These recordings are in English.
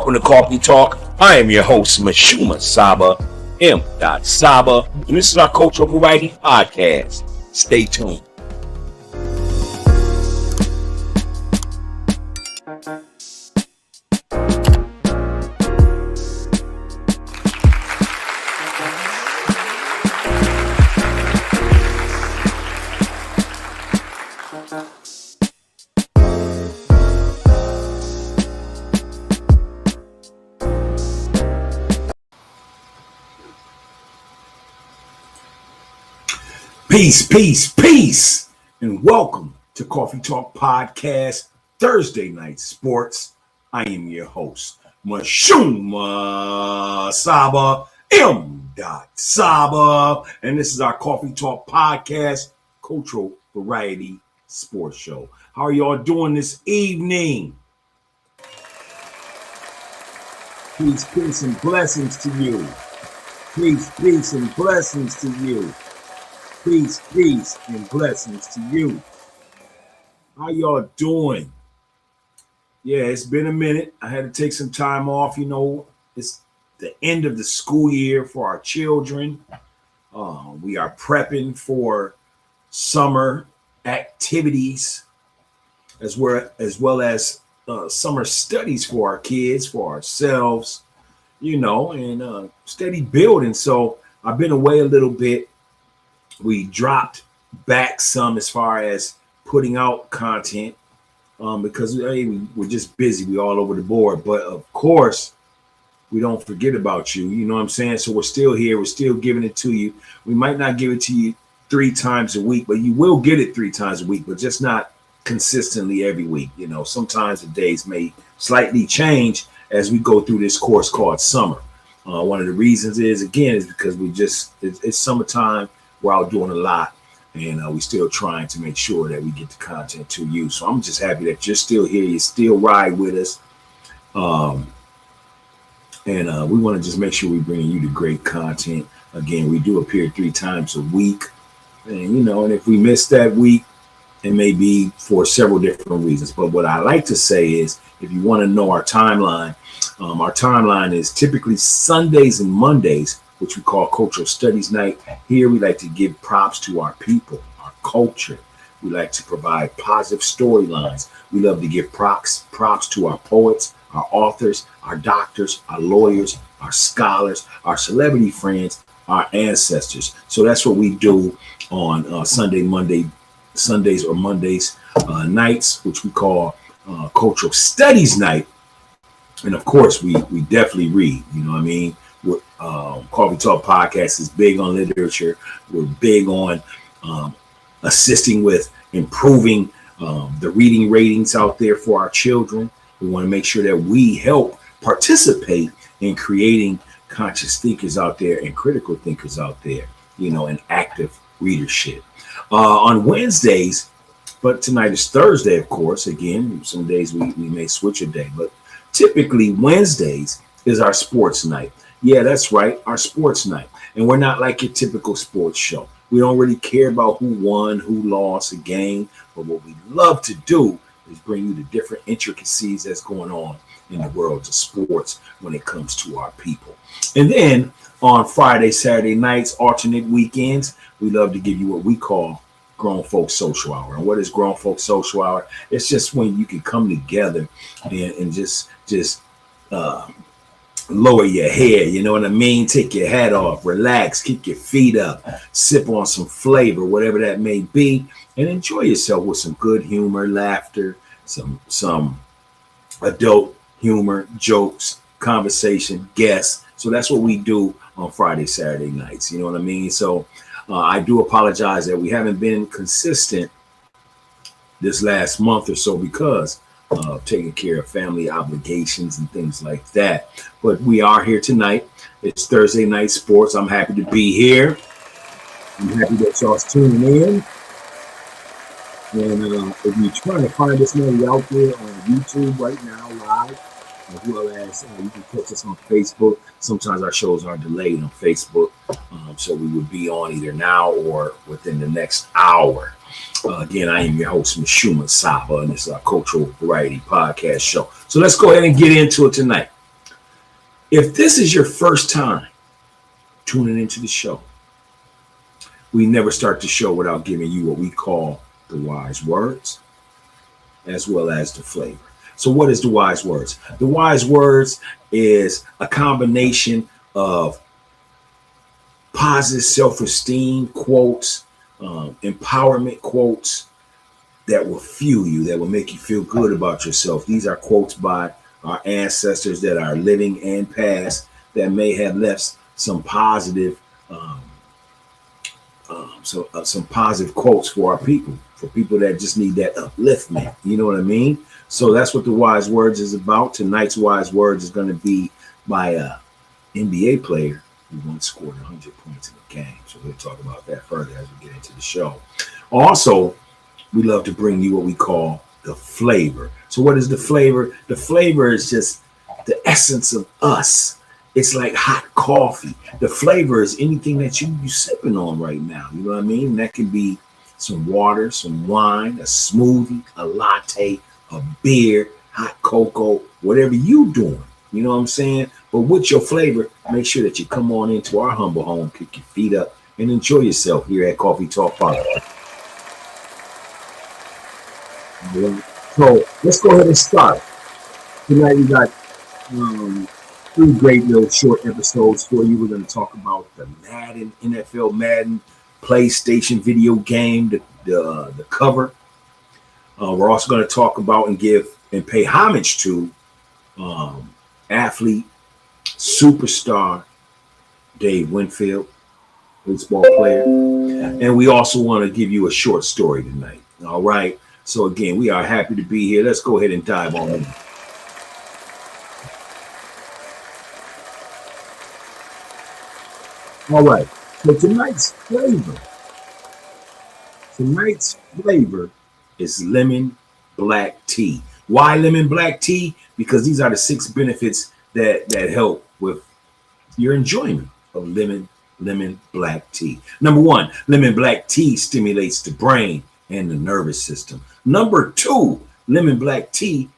Welcome to Coffee Talk. I am your host, Mashuma Saba, M. Saba, and this is our Cultural Variety Podcast. Stay tuned. Peace, and welcome to Coffee Talk Podcast, Thursday Night Sports. I am your host, Mashuma Saba, M. Saba, and this is our Coffee Talk Podcast, Cultural Variety Sports Show. How are y'all doing this evening? Peace, and blessings to you. Peace, and blessings to you. Peace, and blessings to you. How y'all doing? Yeah, it's been a minute. I had to take some time off. You know, it's the end of the school year for our children. We are prepping for summer activities as well as summer studies for our kids, for ourselves, you know, and steady building. So I've been away a little bit. We dropped back some as far as putting out content because we're just busy. We're all over the board. But of course, we don't forget about you. You know what I'm saying? So we're still here. We're still giving it to you. We might not give it to you 3 times a week, but you will get it 3 times a week, but just not consistently every week. You know, sometimes the days may slightly change as we go through this course called summer. One of the reasons is because it's summertime. We're out doing a lot, and we're still trying to make sure that we get the content to you. So I'm just happy that you're still here. You still ride with us. And we want to just make sure we're bringing you the great content. Again, we do appear 3 times a week. And, you know, and if we miss that week, it may be for several different reasons. But what I like to say is, if you want to know our timeline is typically Sundays and Mondays, which we call Cultural Studies Night. Here we like to give props to our people, our culture. We like to provide positive storylines. We love to give props to our poets, our authors, our doctors, our lawyers, our scholars, our celebrity friends, our ancestors. So that's what we do on Sundays or Mondays nights, which we call Cultural Studies Night. And of course, we definitely read, you know what I mean? Coffee Talk Podcast is big on literature. We're big on assisting with improving the reading ratings out there for our children. We want to make sure that we help participate in creating conscious thinkers out there and critical thinkers out there, you know, and active readership. On Wednesdays, but tonight is Thursday, of course. Again, some days we may switch a day, but typically Wednesdays is our sports night. Yeah, that's right, our sports night. And we're not like your typical sports show. We don't really care about who won, who lost a game. But what we love to do is bring you the different intricacies that's going on in the world of sports when it comes to our people. And then on Friday, Saturday nights, alternate weekends, we love to give you what we call Grown Folk Social Hour. And what is Grown Folk Social Hour? It's just when you can come together and just lower your hair, you know what I mean? Take your hat off, relax, kick your feet up, sip on some flavor, whatever that may be, and enjoy yourself with some good humor, laughter, some adult humor, jokes, conversation, guests. So that's what we do on Friday, Saturday nights. You know what I mean? So I do apologize that we haven't been consistent this last month or so because taking care of family obligations and things like that. But we are here tonight. It's Thursday Night Sports. I'm happy to be here. I'm happy that y'all's tuning in. And if you're trying to find us now, out there on YouTube right now, live, as well as you can catch us on Facebook. Sometimes our shows are delayed on Facebook, so we would be on either now or within the next hour. Again, I am your host, Mashuma Saba, and this is our Cultural Variety Podcast show. So let's go ahead and get into it tonight. If this is your first time tuning into the show, we never start the show without giving you what we call the wise words as well as the flavor. So what is the wise words? The wise words is a combination of positive self-esteem quotes, empowerment quotes that will fuel you, that will make you feel good about yourself. These are quotes by our ancestors that are living and past that may have left some positive some positive quotes for our people, for people that just need that upliftment. You know what I mean? So that's what the wise words is about. Tonight's wise words is going to be by a NBA player who once scored 100 points in a game. So we'll talk about that further as we get into the show. Also, we love to bring you what we call the flavor. So what is the flavor? The flavor is just the essence of us. It's like hot coffee. The flavor is anything that you sipping on right now. You know what I mean? That can be some water, some wine, a smoothie, a latte, a beer, hot cocoa, whatever you doing. You know what I'm saying? But with your flavor, make sure that you come on into our humble home, kick your feet up, and enjoy yourself here at Coffee Talk Podcast. So let's go ahead and start. Tonight we got three great little short episodes for you. We're going to talk about the Madden, NFL Madden, PlayStation video game, the cover. We're also going to talk about and give and pay homage to athlete, superstar Dave Winfield, baseball player. And we also want to give you a short story tonight. All right. So again, we are happy to be here. Let's go ahead and dive on in. All right. So tonight's flavor is lemon black tea. Why lemon black tea? Because these are the 6 benefits that help with your enjoyment of lemon black tea. Number 1, lemon black tea stimulates the brain and the nervous system. Number 2, lemon black tea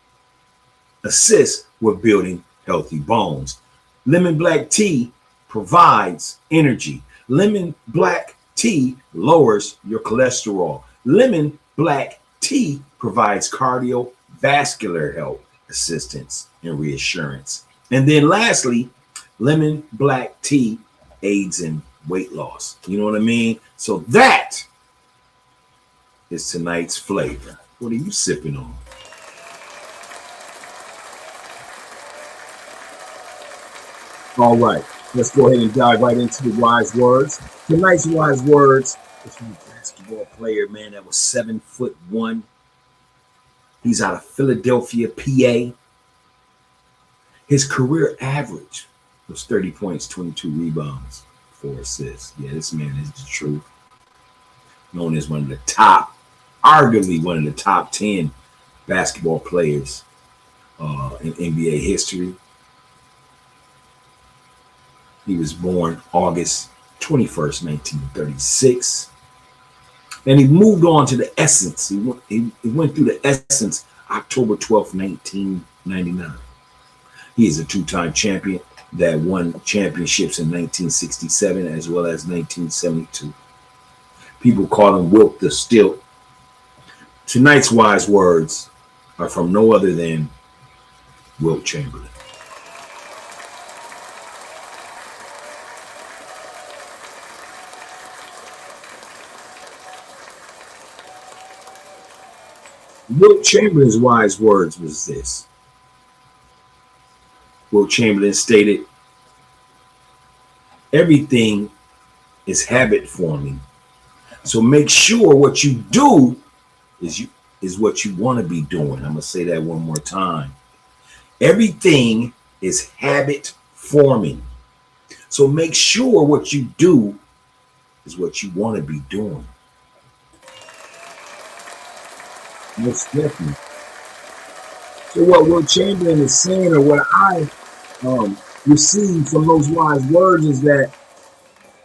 assists with building healthy bones. Lemon black tea provides energy. Lemon black tea lowers your cholesterol. Lemon black tea provides cardiovascular health assistance and reassurance. And then lastly, lemon black tea aids in weight loss. You know what I mean? So that is tonight's flavor. What are you sipping on? All right. Let's go ahead and dive right into the wise words. Tonight's wise words is from a basketball player, man, that was 7'1". He's out of Philadelphia, PA. His career average was 30 points, 22 rebounds, 4 assists. Yeah, this man is the truth. Known as one of the top, arguably one of the top 10 basketball players in NBA history. He was born August 21st, 1936. And he moved on to the Essence. He went through the Essence October 12th, 1999. He is a 2-time champion that won championships in 1967 as well as 1972. People call him Wilt the Stilt. Tonight's wise words are from no other than Wilt Chamberlain. Wilt Chamberlain's wise words was this. Wilt Chamberlain stated, "Everything is habit forming. So make sure what you do is what you want to be doing." I'm going to say that one more time. Everything is habit forming. So make sure what you do is what you want to be doing. Most definitely. So what Wilt Chamberlain is saying, or what I received from those wise words, is that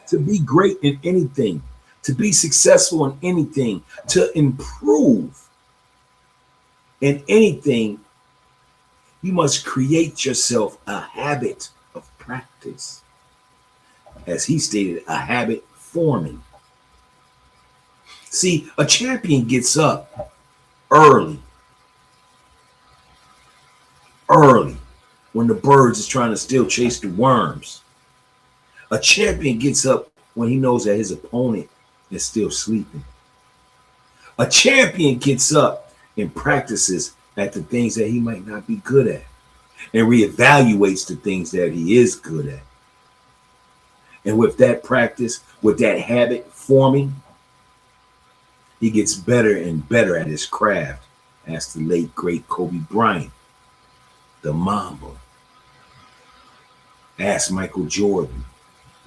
to be great in anything, to be successful in anything, to improve in anything, you must create yourself a habit of practice. As he stated, a habit forming. See, a champion gets up early, when the birds is trying to still chase the worms. A champion gets up when he knows that his opponent is still sleeping. A champion gets up and practices at the things that he might not be good at and reevaluates the things that he is good at. And with that practice, with that habit forming, he gets better and better at his craft. Ask the late, great Kobe Bryant, the Mamba. Ask Michael Jordan.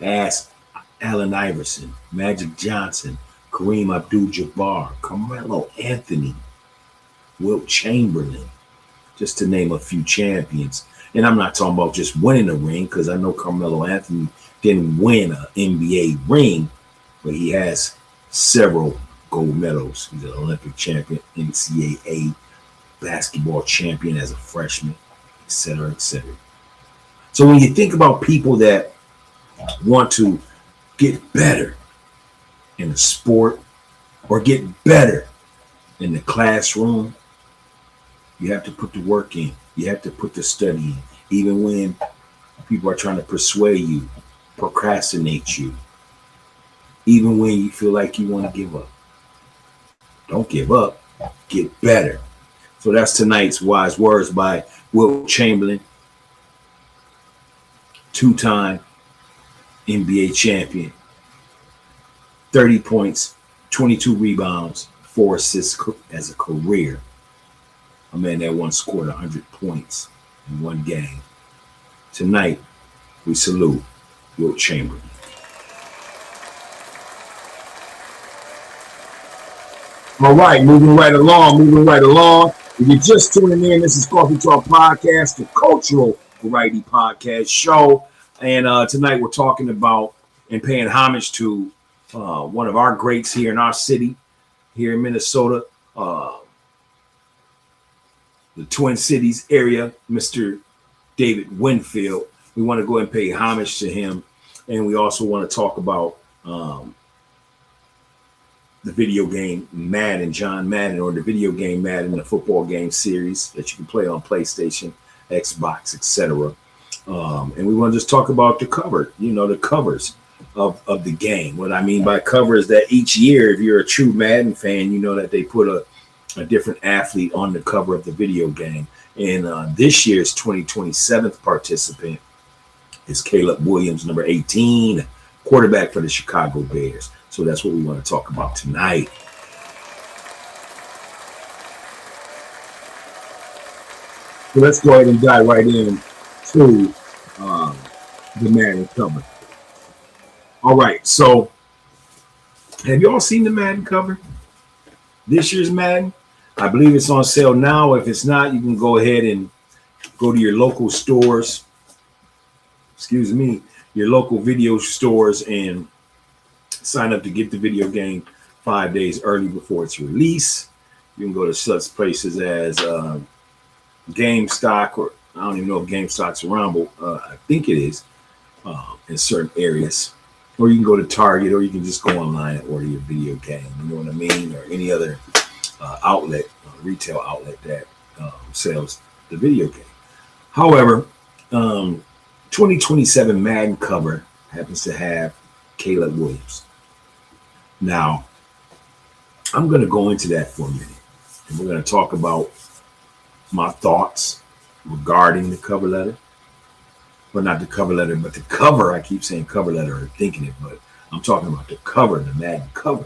Ask Allen Iverson, Magic Johnson, Kareem Abdul-Jabbar, Carmelo Anthony, Wilt Chamberlain, just to name a few champions. And I'm not talking about just winning a ring, because I know Carmelo Anthony didn't win an NBA ring, but he has several gold medals. He's an Olympic champion, NCAA basketball champion as a freshman, etc., etc. So when you think about people that want to get better in the sport or get better in the classroom, you have to put the work in. You have to put the study in. Even when people are trying to persuade you, procrastinate you, even when you feel like you want to give up. Don't give up. Get better. So that's tonight's wise words by Wilt Chamberlain, two-time NBA champion. 30 points, 22 rebounds, 4 assists as a career. A man that once scored 100 points in one game. Tonight, we salute Wilt Chamberlain. All right, moving right along. If you're just tuning in, this is Coffee Talk Podcast, the cultural variety podcast show. And tonight we're talking about and paying homage to one of our greats here in our city, here in Minnesota, the Twin Cities area, Mr. David Winfield. We want to go ahead and pay homage to him. And we also want to talk about the video game Madden, John Madden, or the video game Madden, the football game series that you can play on PlayStation, Xbox, etc. And we want to just talk about the cover, the covers of the game. What I mean by cover is that each year, if you're a true Madden fan, you know that they put a different athlete on the cover of the video game. And this year's 2027th participant is Caleb Williams, number 18, quarterback for the Chicago Bears. So that's what we want to talk about tonight. So let's go ahead and dive right in to the Madden cover. All right, so have you all seen the Madden cover? This year's Madden? I believe it's on sale now. If it's not, you can go ahead and go to your local stores. Your local video stores and sign up to get the video game 5 days early before its release. You can go to such places as GameStop, or I don't even know if GameStop's around, but I think it is in certain areas. Or you can go to Target, or you can just go online and order your video game. You know what I mean? Or any other outlet, retail outlet that sells the video game. However, 2027 Madden cover happens to have Caleb Williams. Now, I'm going to go into that for a minute, and we're going to talk about my thoughts regarding the cover letter. Well, not the cover letter, but the cover. I keep saying cover letter or thinking it, but I'm talking about the cover, the Madden cover.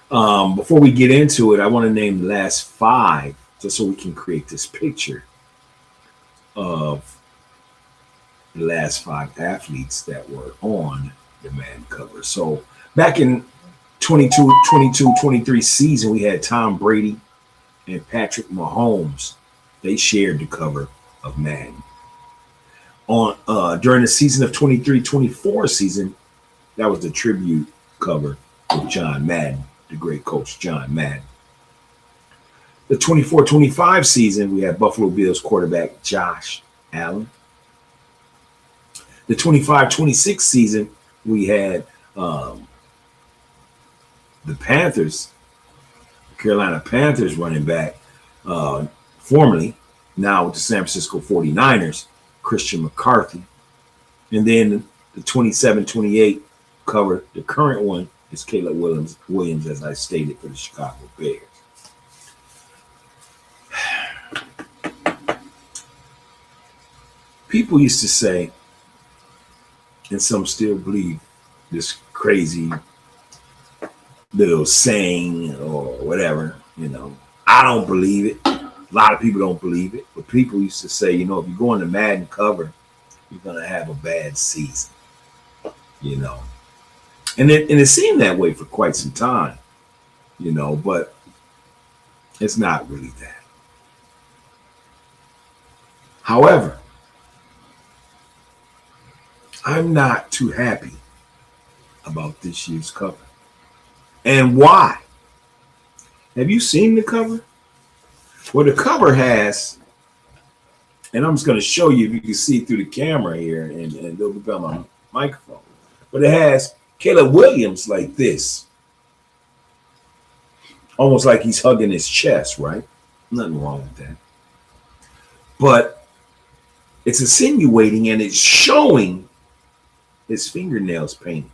Before we get into it, I want to name the last 5 just so we can create this picture of the last 5 athletes that were on the Madden cover. So back in 22-23 season, we had Tom Brady and Patrick Mahomes. They shared the cover of Madden. During the season of 23-24 season, that was the tribute cover with John Madden, the great coach John Madden. The 24-25 season, we had Buffalo Bills quarterback Josh Allen. The 25-26 season, we had the Panthers, Carolina Panthers running back, formerly, now with the San Francisco 49ers, Christian McCarthy. And then the 27-28 cover, the current one is Caleb Williams, as I stated, for the Chicago Bears. People used to say, and some still believe this crazy little saying or whatever, I don't believe it. A lot of people don't believe it, but people used to say, if you go on the Madden cover, you're going to have a bad season, And it seemed that way for quite some time, but it's not really that. However, I'm not too happy about this year's cover. And why? Have you seen the cover? Well, the cover has, and I'm just going to show you if you can see through the camera here, and it'll be on my microphone. But it has Caleb Williams like this. Almost like he's hugging his chest, right? Nothing wrong with that. But it's insinuating and it's showing his fingernails painted.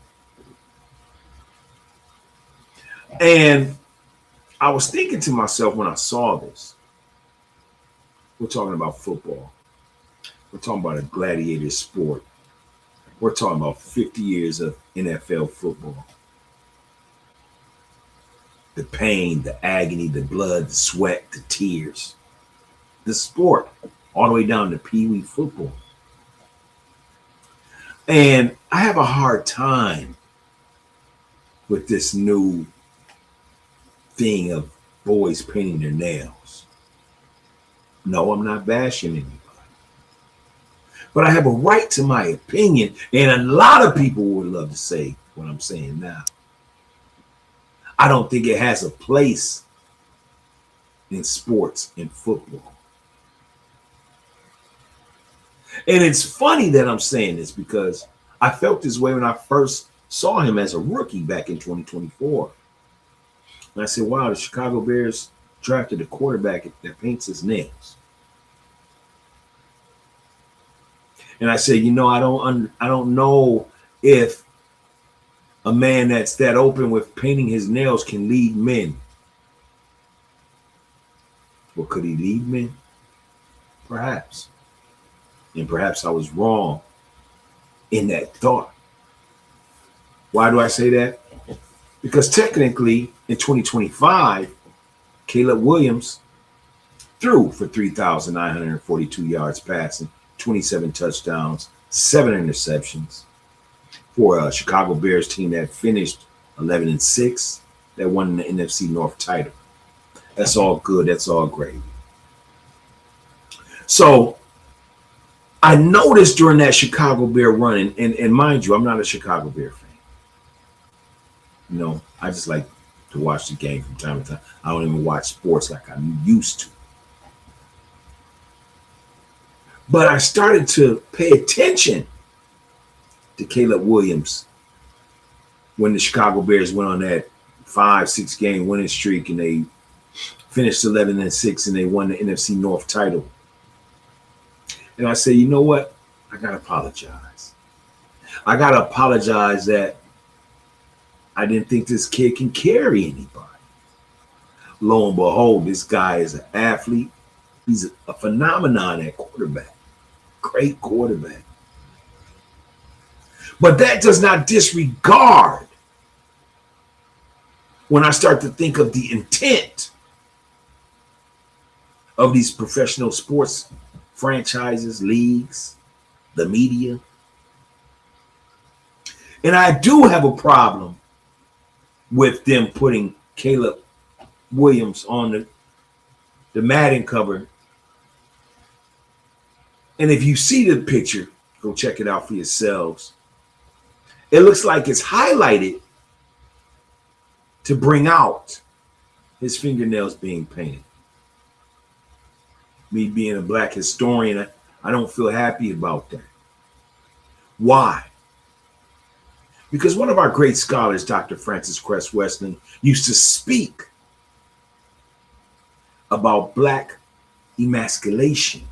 And I was thinking to myself when I saw this, we're talking about football. We're talking about a gladiator sport. We're talking about 50 years of NFL football. The pain, the agony, the blood, the sweat, the tears. The sport, all the way down to Pee Wee football. And I have a hard time with this new thing of boys painting their nails. No, I'm not bashing anybody. But I have a right to my opinion, and a lot of people would love to say what I'm saying now. I don't think it has a place in sports and football. And it's funny that I'm saying this because I felt this way when I first saw him as a rookie back in 2024. And I said, wow, the Chicago Bears drafted a quarterback that paints his nails. And I said, I don't know if a man that's that open with painting his nails can lead men. Well, could he lead men? Perhaps. And perhaps I was wrong in that thought. Why do I say that? Because technically in 2025, Caleb Williams threw for 3,942 yards passing, 27 touchdowns, 7 interceptions for a Chicago Bears team that finished 11-6, that won the NFC North title. That's all good. That's all great. So I noticed during that Chicago Bear run, and mind you, I'm not a Chicago Bear fan. I just like to watch the game from time to time. I don't even watch sports like I used to. But I started to pay attention to Caleb Williams when the Chicago Bears went on that 5-6 game winning streak and they finished 11-6 and they won the NFC North title. And I said, you know what? I got to apologize. I got to apologize that I didn't think this kid can carry anybody. Lo and behold, this guy is an athlete. He's a phenomenon at quarterback. Great quarterback. But that does not disregard when I start to think of the intent of these professional sports franchises, leagues, the media. And I do have a problem with them putting Caleb Williams on the Madden cover. And if you see the picture, go check it out for yourselves. It looks like it's highlighted to bring out his fingernails being painted. Me being a black historian, I don't feel happy about that. Why? Because one of our great scholars, Dr. Francis Cress Weston, used to speak about black emasculation.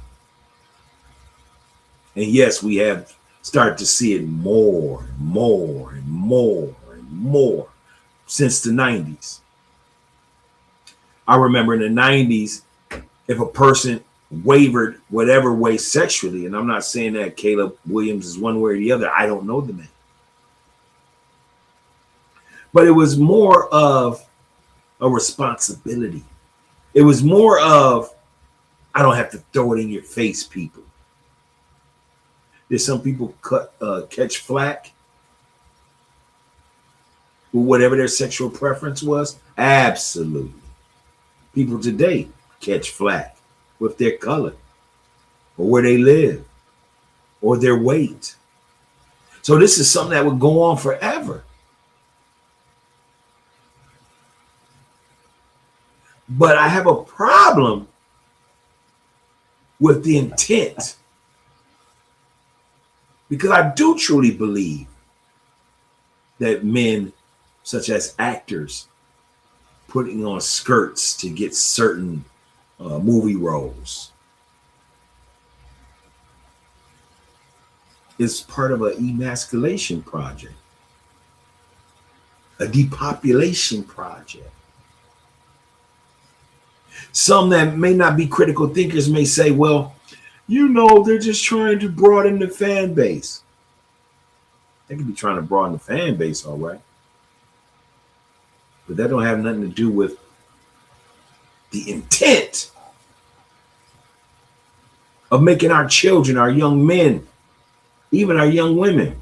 And yes, we have started to see it more and more and more and more since the 90s. I remember in the 90s, if a person wavered whatever way sexually, and I'm not saying that Caleb Williams is one way or the other, I don't know the man. But it was more of a responsibility. It was more of, I don't have to throw it in your face, people. Did some people catch flack with whatever their sexual preference was? Absolutely. People today catch flack with their color or where they live or their weight. So this is something that would go on forever. But I have a problem with the intent, because I do truly believe that men, such as actors, putting on skirts to get certain movie roles, is part of an emasculation project, a depopulation project. Some that may not be critical thinkers may say, well, you know, they're just trying to broaden the fan base. They could be trying to broaden the fan base, all right. But that don't have nothing to do with the intent of making our children, our young men, even our young women,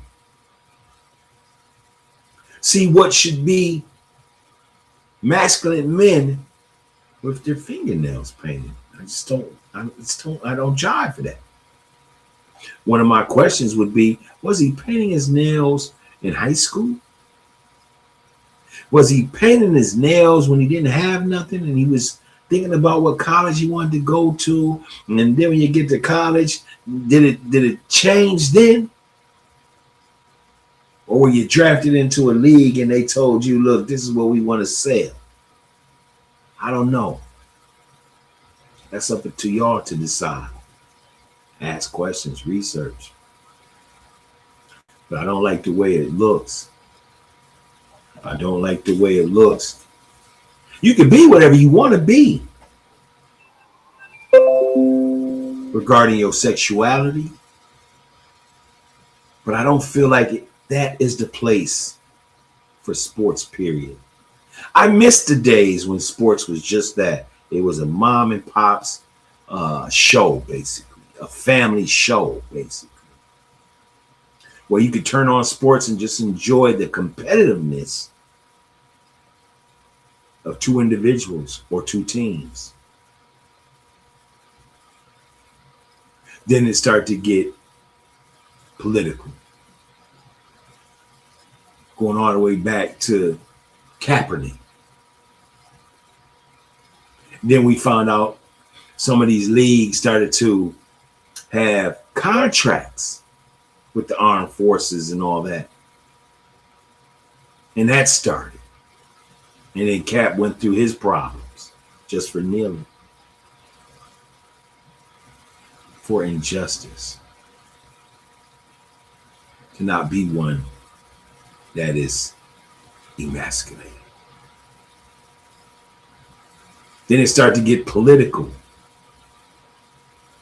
see what should be masculine men with their fingernails painted. I don't jive for that. One of my questions would be, was he painting his nails in high school? Was he painting his nails when he didn't have nothing and he was thinking about what college he wanted to go to? And then when you get to college, did it change then? Or were you drafted into a league and they told you, look, this is what we want to sell? I don't know. That's up to y'all to decide. Ask questions, research. But I don't like the way it looks. I don't like the way it looks. You can be whatever you want to be regarding your sexuality, but I don't feel like that is the place for sports, period. I miss the days when sports was just that. It was a mom and pop's show, basically, a family show, basically, where you could turn on sports and just enjoy the competitiveness of two individuals or two teams. Then it started to get political, going all the way back to Kaepernick. Then we found out some of these leagues started to have contracts with the armed forces and all that. And that started. And then Cap went through his problems just for kneeling, for injustice, to not be one that is emasculated. Then it started to get political,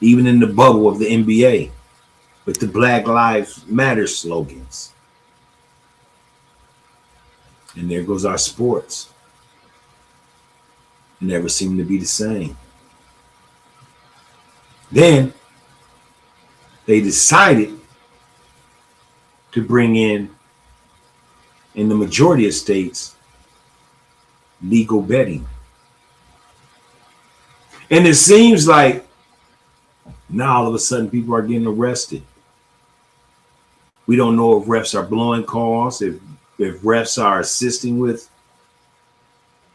even in the bubble of the NBA, with the Black Lives Matter slogans. And there goes our sports. It never seemed to be the same. Then they decided to bring in the majority of states, legal betting. And it seems like now all of a sudden people are getting arrested. We don't know if refs are blowing calls, if refs are assisting with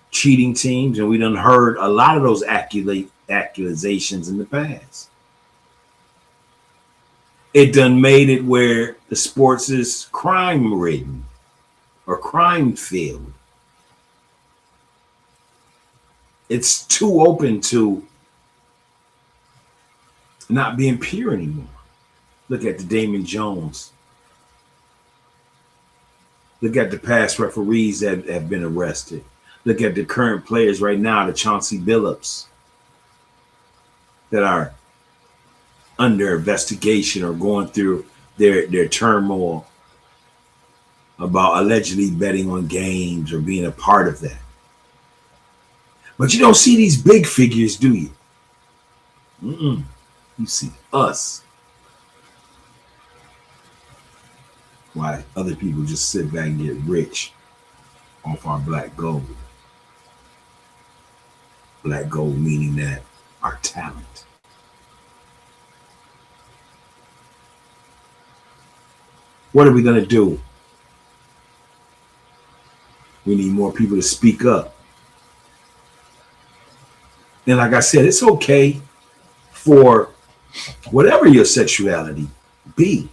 cheating teams, and we done heard a lot of those accusations in the past. It done made it where the sports is crime ridden or crime filled. It's too open to not being pure anymore. Look at the Damon Jones. Look at the past referees that have been arrested. Look at the current players right now, the Chauncey Billups, that are under investigation or going through their turmoil about allegedly betting on games or being a part of that. But you don't see these big figures, do you? You see us. Why other people just sit back and get rich off our black gold. Black gold meaning that our talent. What are we going to do? We need more people to speak up. And like I said, it's okay for whatever your sexuality be.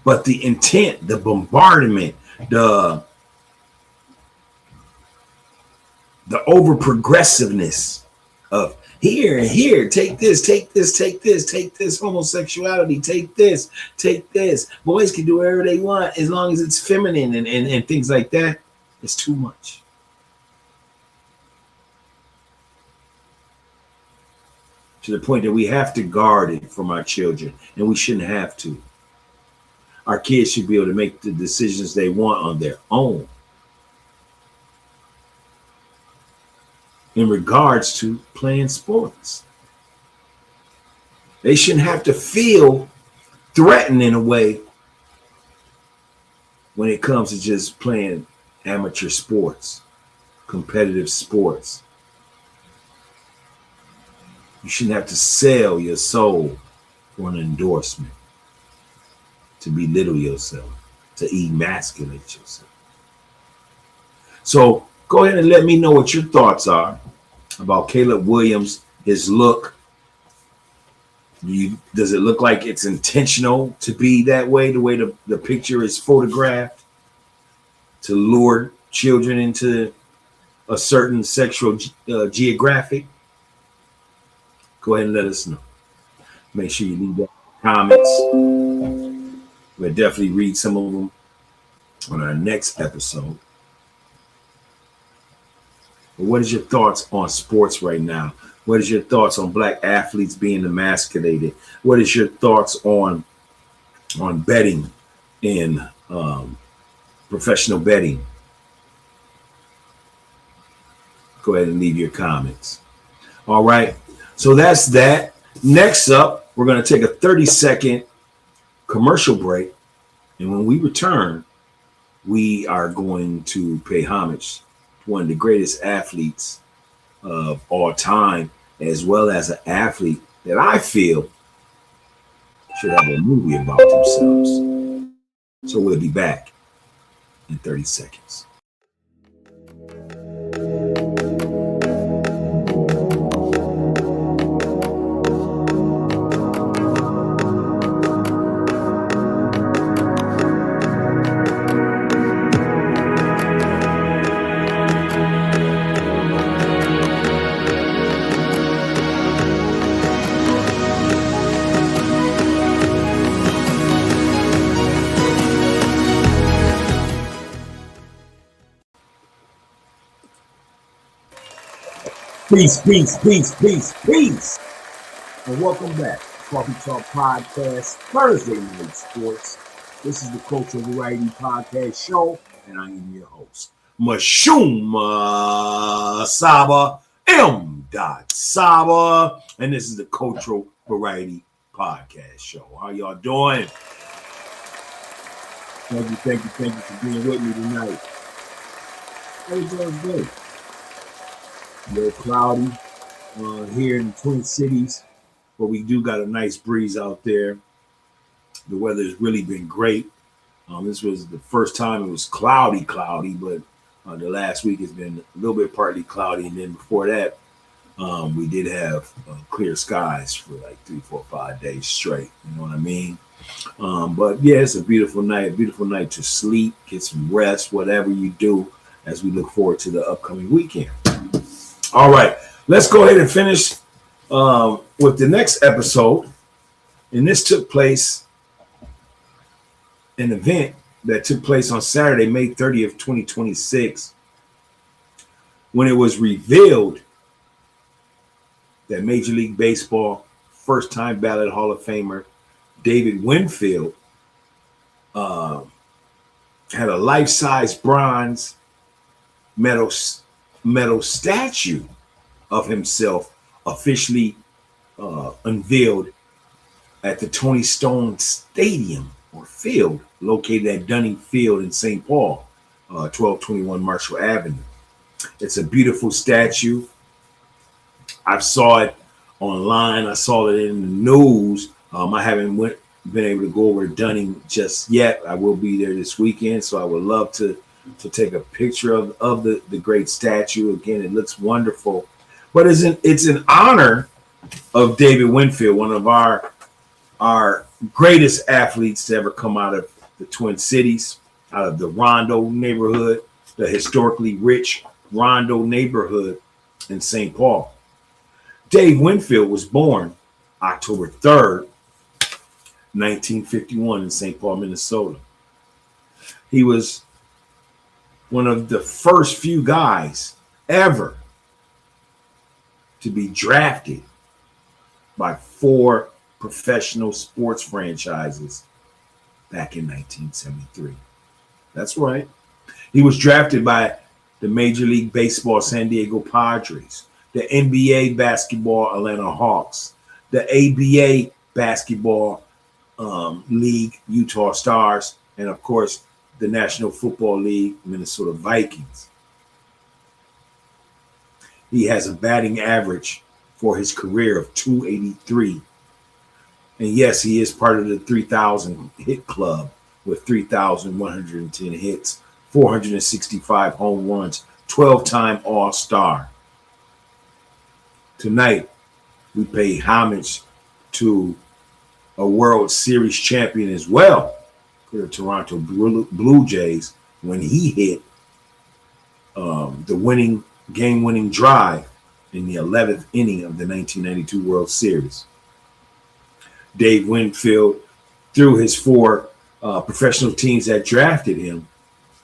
But the intent, the bombardment, the over progressiveness of here and here, take this, take this, take this, take this, homosexuality, take this, take this. Boys can do whatever they want as long as it's feminine and things like that. It's too much. To the point that we have to guard it from our children, and we shouldn't have to. Our kids should be able to make the decisions they want on their own in regards to playing sports. They shouldn't have to feel threatened in a way when it comes to just playing amateur sports, competitive sports. You shouldn't have to sell your soul for an endorsement, to belittle yourself, to emasculate yourself. So go ahead and let me know what your thoughts are about Caleb Williams, his look. Does it look like it's intentional to be that way, the way the picture is photographed, to lure children into a certain sexual geographic? Go ahead and let us know. Make sure you leave that comments. We'll definitely read some of them on our next episode. But what is your thoughts on sports right now? What is your thoughts on black athletes being emasculated? What is your thoughts on betting in professional betting? Go ahead and leave your comments. All right. So that's that. Next up, we're going to take a 30-second commercial break. And when we return, we are going to pay homage to one of the greatest athletes of all time, as well as an athlete that I feel should have a movie about themselves. So we'll be back in 30 seconds. Peace, peace, peace, peace, peace. And welcome back to Coffee Talk Podcast, Thursday Night Sports. This is the Cultural Variety Podcast Show, and I am your host, Mashuma Saba, M. Saba, and this is the Cultural Variety Podcast Show. How y'all doing? Thank you for being with me tonight. How you doing today? A little cloudy here in the Twin Cities, but we do got a nice breeze out there. The weather has really been great. This was the first time it was cloudy, but the last week has been a little bit partly cloudy, and then before that, We did have clear skies for like 3, 4, 5 days straight. You know what I mean? But yeah, it's a beautiful night to sleep, get some rest, whatever you do, as we look forward to the upcoming weekend. All right, let's go ahead and finish with the next episode. And this took place, an event that took place on Saturday, May 30th, 2026, when it was revealed that Major League Baseball first-time ballot Hall of Famer David Winfield had a life-size bronze metal statue of himself officially unveiled at the Tony Stone Stadium or Field, located at Dunning Field in St. Paul, 1221 Marshall Avenue. It's a beautiful statue. I saw it online. I saw it in the news. I haven't been able to go over to Dunning just yet. I will be there this weekend, so I would love to take a picture of the great statue. Again, it looks wonderful. But it's in honor of David Winfield, one of our greatest athletes to ever come out of the Twin Cities, out of the Rondo neighborhood, the historically rich Rondo neighborhood in St. Paul. Dave Winfield was born October 3rd, 1951 in St. Paul, Minnesota. He was one of the first few guys ever to be drafted by 4 professional sports franchises back in 1973. That's right. He was drafted by the Major League Baseball San Diego Padres, the NBA basketball Atlanta Hawks, the ABA basketball league Utah Stars, and of course the National Football League Minnesota Vikings. He has a batting average for his career of .283. And yes, he is part of the 3,000 hit club with 3,110 hits, 465 home runs, 12-time All-Star. Tonight, we pay homage to a World Series champion as well, for the Toronto Blue Jays, when he hit the game-winning drive in the 11th inning of the 1992 World Series. Dave Winfield, through his 4 professional teams that drafted him,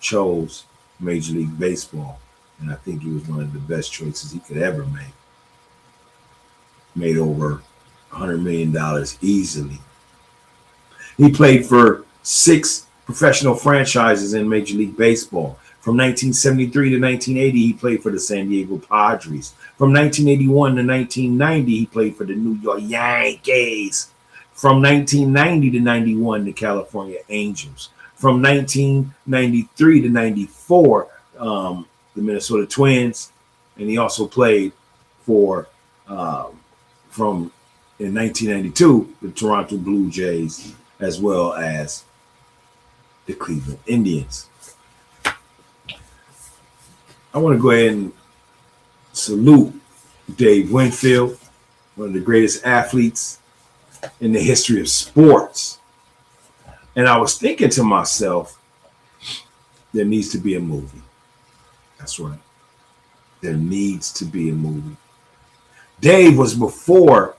chose Major League Baseball. And I think he was one of the best choices he could ever make. Made over $100 million easily. He played for 6 professional franchises in Major League Baseball. From 1973 to 1980, he played for the San Diego Padres. From 1981 to 1990, he played for the New York Yankees. From 1990 to 91, the California Angels. From 1993 to 94, the Minnesota Twins. And he also played for, in 1992, the Toronto Blue Jays, as well as the Cleveland Indians. I want to go ahead and salute Dave Winfield, one of the greatest athletes in the history of sports. And I was thinking to myself, there needs to be a movie. That's right. There needs to be a movie. Dave was before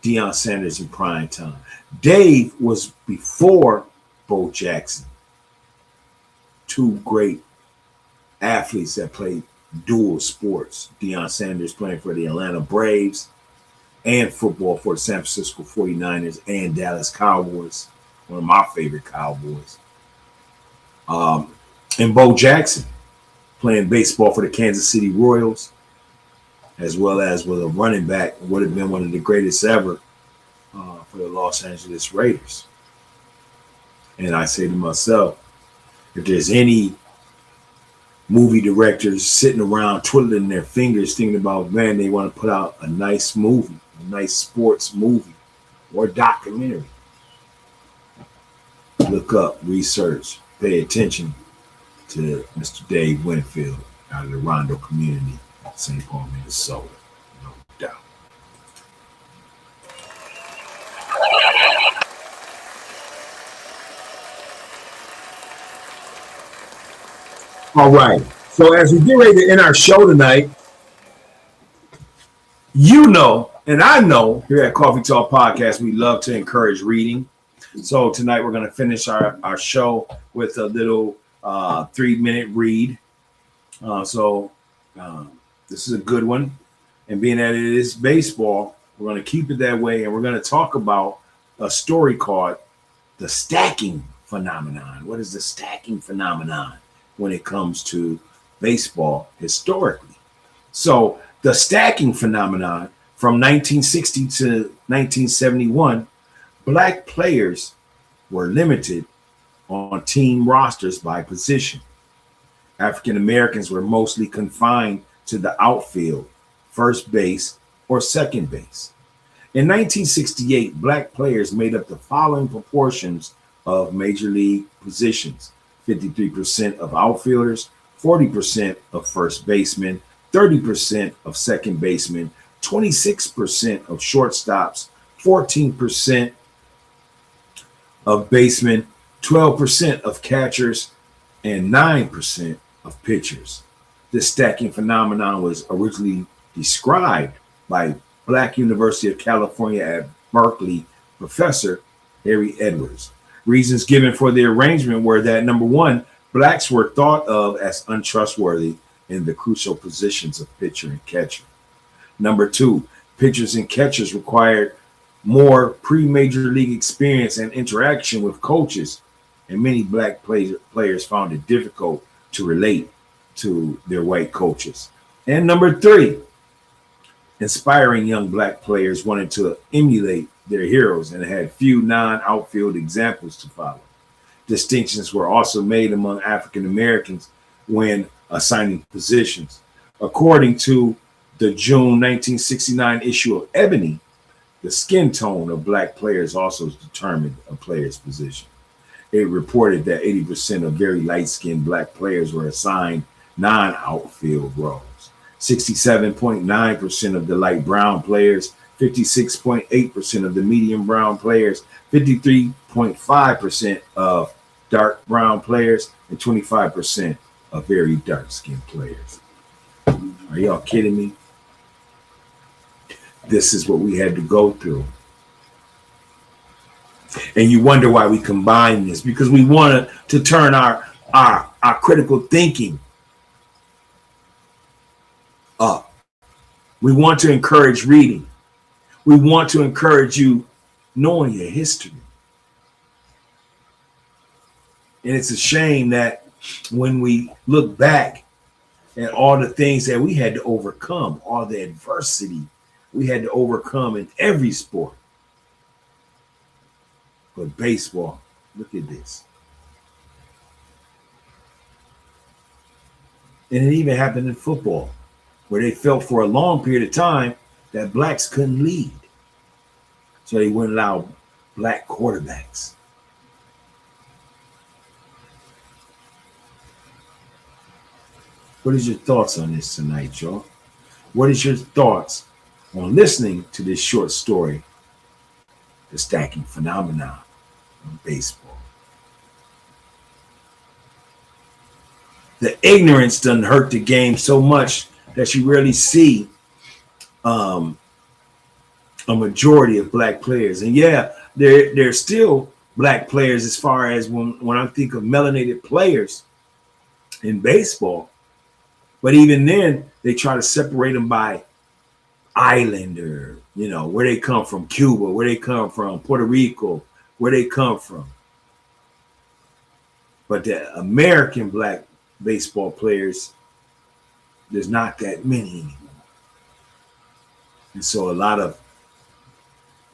Deion Sanders in prime time. Dave was before Bo Jackson. 2 great athletes that played dual sports. Deion Sanders playing for the Atlanta Braves and football for the San Francisco 49ers and Dallas Cowboys, one of my favorite Cowboys. And Bo Jackson playing baseball for the Kansas City Royals, as well as with a running back, would have been one of the greatest ever for the Los Angeles Raiders. And I say to myself, if there's any movie directors sitting around twiddling their fingers thinking about, man, they want to put out a nice movie, a nice sports movie or documentary, look up, research, pay attention to Mr. Dave Winfield out of the Rondo community, St. Paul, Minnesota. All right. So as we get ready to end our show tonight, you know, and I know here at Coffee Talk Podcast, we love to encourage reading. So tonight we're going to finish our show with a little 3-minute read. This is a good one. And being that it is baseball, we're going to keep it that way. And we're going to talk about a story called the stacking phenomenon. What is the stacking phenomenon when it comes to baseball historically? So the stacking phenomenon from 1960 to 1971, black players were limited on team rosters by position. African Americans were mostly confined to the outfield, first base, or second base. In 1968, black players made up the following proportions of major league positions: 53% of outfielders, 40% of first basemen, 30% of second basemen, 26% of shortstops, 14% of basemen, 12% of catchers, and 9% of pitchers. This stacking phenomenon was originally described by Black University of California at Berkeley professor Harry Edwards. Reasons given for the arrangement were that, number one, blacks were thought of as untrustworthy in the crucial positions of pitcher and catcher. Number two, pitchers and catchers required more pre-major league experience and interaction with coaches, and many black players found it difficult to relate to their white coaches. And number three, inspiring young black players wanted to emulate their heroes and had few non-outfield examples to follow. Distinctions were also made among African Americans when assigning positions. According to the June 1969 issue of Ebony, the skin tone of black players also determined a player's position. It reported that 80% of very light-skinned black players were assigned non-outfield roles. 67.9% of the light brown players, 56.8% of the medium brown players, 53.5% of dark brown players, and 25% of very dark-skinned players. Are y'all kidding me? This is what we had to go through. And you wonder why we combine this, because we wanted to turn our critical thinking up. We want to encourage reading. We want to encourage you knowing your history. And it's a shame that when we look back at all the things that we had to overcome, all the adversity we had to overcome in every sport. But baseball, look at this. And it even happened in football, where they felt for a long period of time that blacks couldn't lead. So they wouldn't allow black quarterbacks. What is your thoughts on this tonight, y'all? What is your thoughts on listening to this short story, the stacking phenomenon of baseball? The ignorance doesn't hurt the game so much that you rarely see a majority of black players. And yeah, there's still black players as far as when I think of melanated players in baseball. But even then, they try to separate them by island, or, you know, where they come from, Cuba, where they come from, Puerto Rico, where they come from. But the American black baseball players, there's not that many anymore. And so a lot of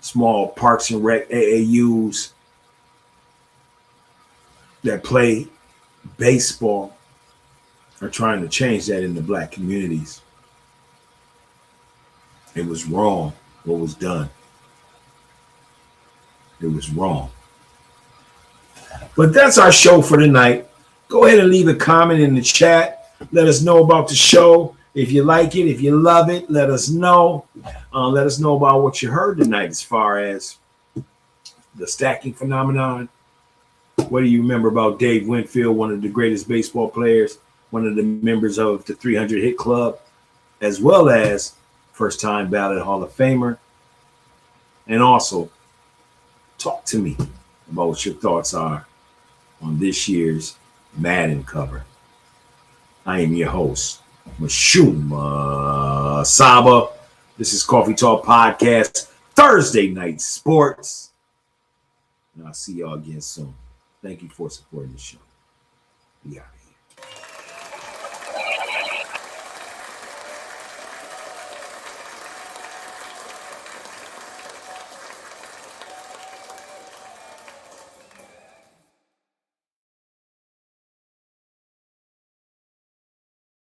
small Parks and Rec AAUs that play baseball are trying to change that in the black communities. It was wrong what was done. It was wrong. But that's our show for tonight. Go ahead and leave a comment in the chat. Let us know about the show. If you like it, if you love it, let us know. Let us know about what you heard tonight as far as the stacking phenomenon. What do you remember about Dave Winfield, one of the greatest baseball players one of the members of the 300 Hit Club, as well as first-time ballot Hall of Famer. And also, talk to me about what your thoughts are on this year's Madden cover. I am your host, Mashuma Saba. This is Coffee Talk Podcast, Thursday Night Sports. And I'll see y'all again soon. Thank you for supporting the show. We out.